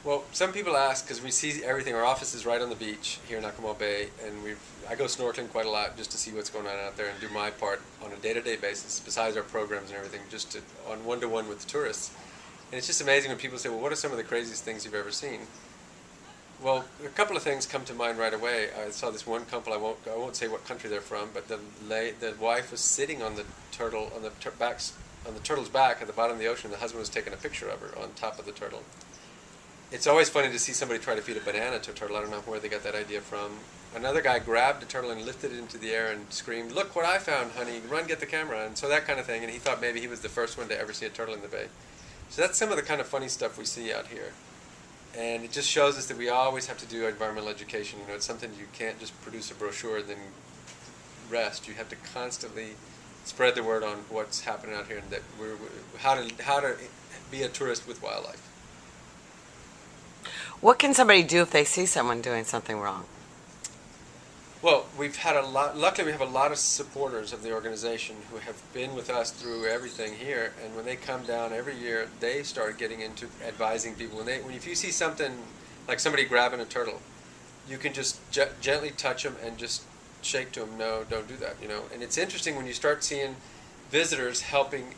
Well, some people ask because we see everything. Our office is right on the beach here in Akumal Bay, and I go snorkeling quite a lot just to see what's going on out there and do my part on a day-to-day basis, besides our programs and everything, just on one-to-one with the tourists. And it's just amazing when people say, "Well, what are some of the craziest things you've ever seen?" Well, a couple of things come to mind right away. I saw this one couple. I won't say what country they're from, but the wife was sitting on the turtle on the on the turtle's back at the bottom of the ocean. The husband was taking a picture of her on top of the turtle. It's always funny to see somebody try to feed a banana to a turtle. I don't know where they got that idea from. Another guy grabbed a turtle and lifted it into the air and screamed, "Look what I found, honey! Run, get the camera!" And so that kind of thing. And he thought maybe he was the first one to ever see a turtle in the bay. So that's some of the kind of funny stuff we see out here. And it just shows us that we always have to do environmental education. You know, it's something you can't just produce a brochure and then rest. You have to constantly spread the word on what's happening out here and that how to be a tourist with wildlife. What can somebody do if they see someone doing something wrong? Well, we've had luckily we have a lot of supporters of the organization who have been with us through everything here, and when they come down every year, they start getting into advising people. If you see something like somebody grabbing a turtle, you can just gently touch them and just shake to them, "No, don't do that," you know. And it's interesting when you start seeing visitors helping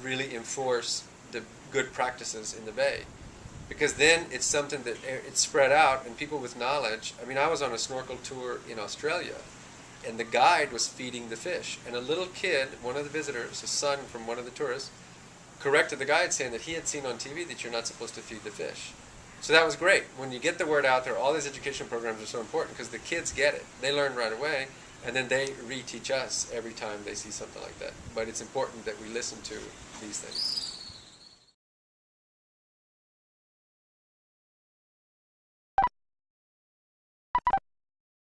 really enforce the good practices in the bay. Because then it's something that it's spread out, and people with knowledge. I mean, I was on a snorkel tour in Australia, and the guide was feeding the fish. And a little kid, one of the visitors, a son from one of the tourists, corrected the guide saying that he had seen on TV that you're not supposed to feed the fish. So that was great. When you get the word out there, all these education programs are so important because the kids get it. They learn right away, and then they reteach us every time they see something like that. But it's important that we listen to these things.